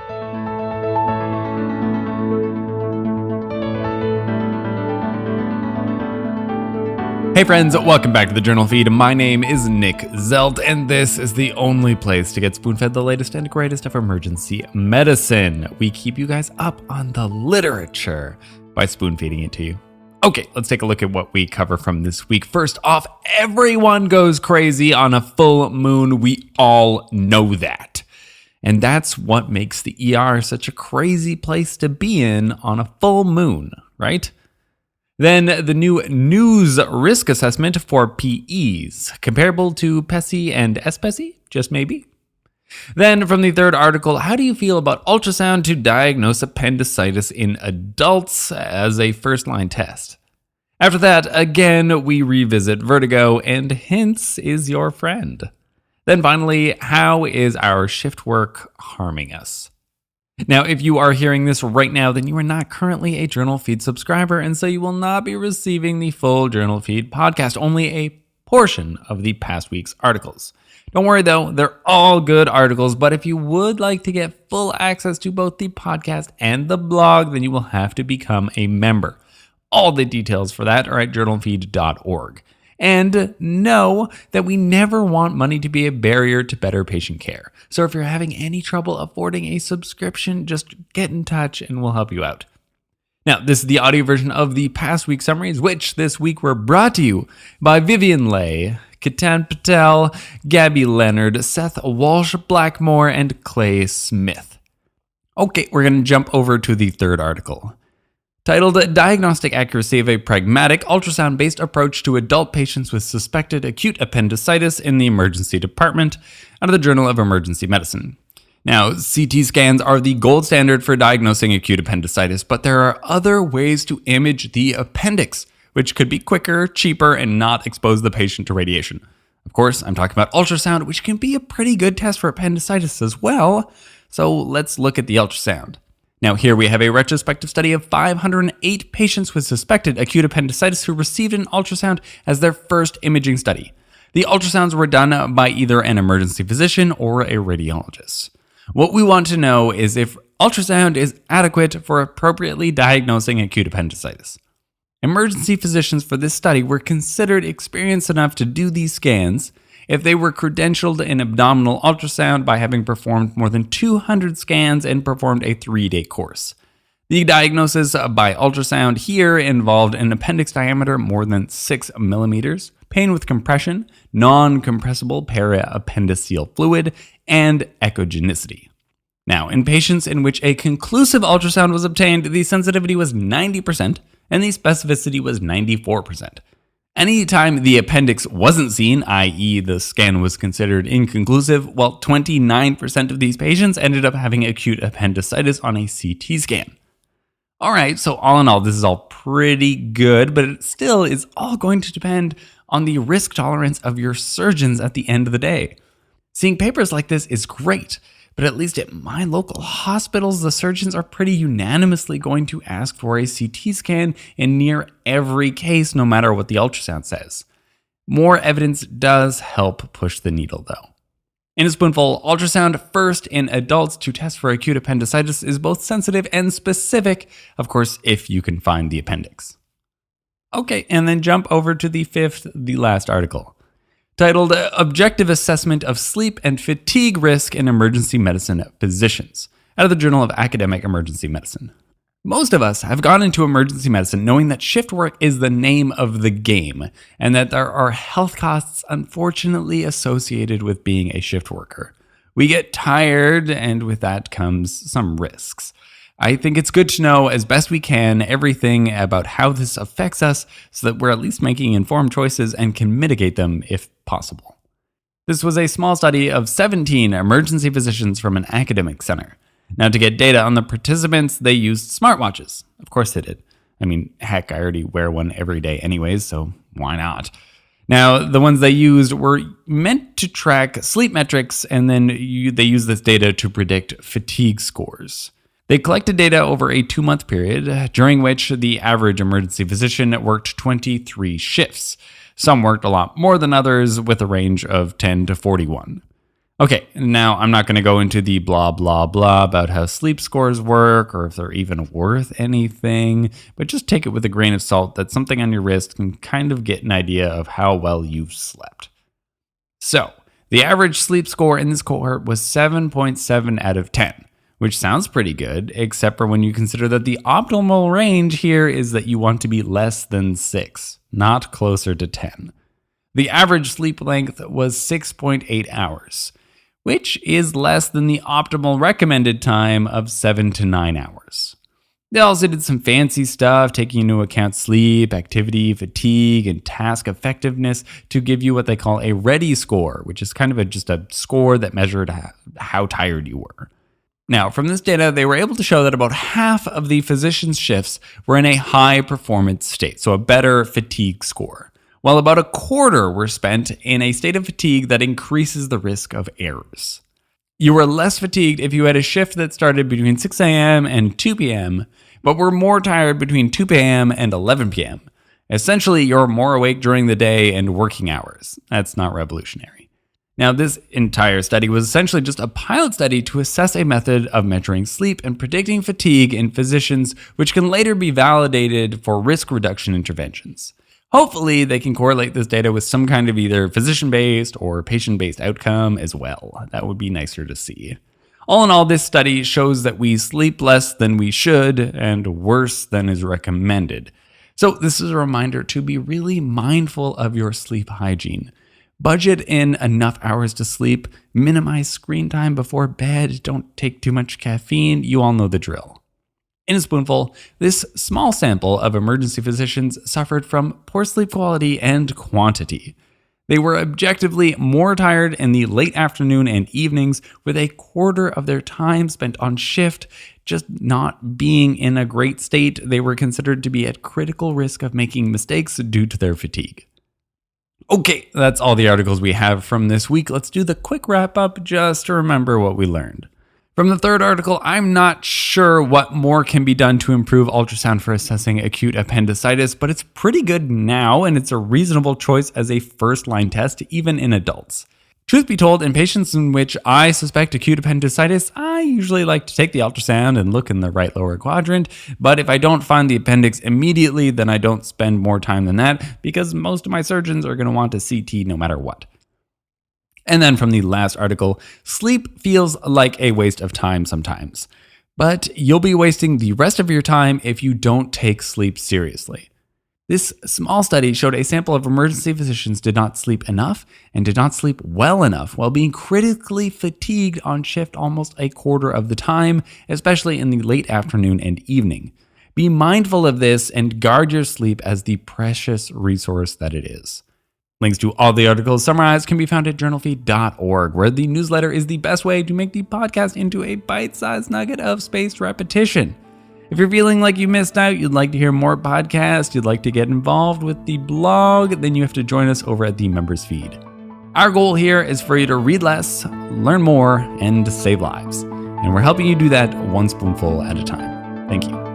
Hey friends, welcome back to the Journal Feed. My name is Nick Zelt, and this is the only place to get spoon-fed the latest and greatest of emergency medicine. We keep you guys up on the literature by spoon-feeding it to you. Okay, let's take a look at what we cover from this week. First off, everyone goes crazy on a full moon. We all know that. And that's what makes the ER such a crazy place to be in on a full moon, right? Then the new news risk assessment for PEs, comparable to PESI and SPESI, just maybe. Then from the third article, how do you feel about ultrasound to diagnose appendicitis in adults as a first-line test? After that, again, we revisit vertigo, and hints is your friend. Then finally, how is our shift work harming us? Now, if you are hearing this right now, then you are not currently a Journal Feed subscriber, and so you will not be receiving the full Journal Feed podcast, only a portion of the past week's articles. Don't worry though, they're all good articles, but if you would like to get full access to both the podcast and the blog, then you will have to become a member. All the details for that are at journalfeed.org. And know that we never want money to be a barrier to better patient care. So if you're having any trouble affording a subscription, just get in touch and we'll help you out. Now, this is the audio version of the past week summaries, which this week were brought to you by Vivian Lay, Ketan Patel, Gabby Leonard, Seth Walsh-Blackmore, and Clay Smith. Okay, we're going to jump over to the third article, titled Diagnostic Accuracy of a Pragmatic Ultrasound-Based Approach to Adult Patients with Suspected Acute Appendicitis in the Emergency Department, out of the Journal of Emergency Medicine. Now, CT scans are the gold standard for diagnosing acute appendicitis, but there are other ways to image the appendix, which could be quicker, cheaper, and not expose the patient to radiation. Of course, I'm talking about ultrasound, which can be a pretty good test for appendicitis as well, so let's look at the ultrasound. Now here we have a retrospective study of 508 patients with suspected acute appendicitis who received an ultrasound as their first imaging study. The ultrasounds were done by either an emergency physician or a radiologist. What we want to know is if ultrasound is adequate for appropriately diagnosing acute appendicitis. Emergency physicians for this study were considered experienced enough to do these scans if they were credentialed in abdominal ultrasound by having performed more than 200 scans and performed a 3-day course. The diagnosis by ultrasound here involved an appendix diameter more than 6 millimeters, pain with compression, non-compressible periappendiceal fluid, and echogenicity. Now, in patients in which a conclusive ultrasound was obtained, the sensitivity was 90% and the specificity was 94%. Anytime the appendix wasn't seen, i.e. the scan was considered inconclusive, well, 29% of these patients ended up having acute appendicitis on a CT scan. Alright, so all in all, this is all pretty good, but it still is all going to depend on the risk tolerance of your surgeons at the end of the day. Seeing papers like this is great, but at least at my local hospitals, the surgeons are pretty unanimously going to ask for a CT scan in near every case, no matter what the ultrasound says. More evidence does help push the needle, though. In a spoonful, ultrasound first in adults to test for acute appendicitis is both sensitive and specific, of course, if you can find the appendix. Okay, and then jump over to the last article, titled Objective Assessment of Sleep and Fatigue Risk in Emergency Medicine Physicians, out of the Journal of Academic Emergency Medicine. Most of us have gone into emergency medicine knowing that shift work is the name of the game, and that there are health costs unfortunately associated with being a shift worker. We get tired, and with that comes some risks. I think it's good to know as best we can everything about how this affects us so that we're at least making informed choices and can mitigate them if possible. This was a small study of 17 emergency physicians from an academic center. Now, to get data on the participants, they used smartwatches. Of course they did. I mean, heck, I already wear one every day anyways, so why not? Now, the ones they used were meant to track sleep metrics, and then they used this data to predict fatigue scores. They collected data over a 2-month period, during which the average emergency physician worked 23 shifts. Some worked a lot more than others, with a range of 10 to 41. Okay, now I'm not going to go into the blah, blah, blah about how sleep scores work or if they're even worth anything, but just take it with a grain of salt that something on your wrist can kind of get an idea of how well you've slept. So, the average sleep score in this cohort was 7.7 out of 10, which sounds pretty good, except for when you consider that the optimal range here is that you want to be less than 6, not closer to 10. The average sleep length was 6.8 hours. Which is less than the optimal recommended time of 7 to 9 hours. They also did some fancy stuff, taking into account sleep, activity, fatigue, and task effectiveness to give you what they call a ready score, which is kind of just a score that measured how tired you were. Now, from this data, they were able to show that about half of the physician's shifts were in a high performance state, so a better fatigue score, while about a quarter were spent in a state of fatigue that increases the risk of errors. You were less fatigued if you had a shift that started between 6 a.m. and 2 p.m., but were more tired between 2 p.m. and 11 p.m. Essentially, you're more awake during the day and working hours. That's not revolutionary. Now, this entire study was essentially just a pilot study to assess a method of measuring sleep and predicting fatigue in physicians, which can later be validated for risk reduction interventions. Hopefully, they can correlate this data with some kind of either physician-based or patient-based outcome as well. That would be nicer to see. All in all, this study shows that we sleep less than we should and worse than is recommended. So this is a reminder to be really mindful of your sleep hygiene. Budget in enough hours to sleep, minimize screen time before bed, don't take too much caffeine, you all know the drill. In a spoonful, this small sample of emergency physicians suffered from poor sleep quality and quantity. They were objectively more tired in the late afternoon and evenings, with a quarter of their time spent on shift. Just not being in a great state, they were considered to be at critical risk of making mistakes due to their fatigue. Okay, that's all the articles we have from this week. Let's do the quick wrap up just to remember what we learned. From the third article, I'm not sure what more can be done to improve ultrasound for assessing acute appendicitis, but it's pretty good now, and it's a reasonable choice as a first-line test, even in adults. Truth be told, in patients in which I suspect acute appendicitis, I usually like to take the ultrasound and look in the right lower quadrant, but if I don't find the appendix immediately, then I don't spend more time than that, because most of my surgeons are going to want a CT no matter what. And then from the last article, sleep feels like a waste of time sometimes, but you'll be wasting the rest of your time if you don't take sleep seriously. This small study showed a sample of emergency physicians did not sleep enough and did not sleep well enough while being critically fatigued on shift almost a quarter of the time, especially in the late afternoon and evening. Be mindful of this and guard your sleep as the precious resource that it is. Links to all the articles summarized can be found at JournalFeed.org, where the newsletter is the best way to make the podcast into a bite-sized nugget of spaced repetition. If you're feeling like you missed out, you'd like to hear more podcasts, you'd like to get involved with the blog, then you have to join us over at the members feed. Our goal here is for you to read less, learn more, and save lives. And we're helping you do that one spoonful at a time. Thank you.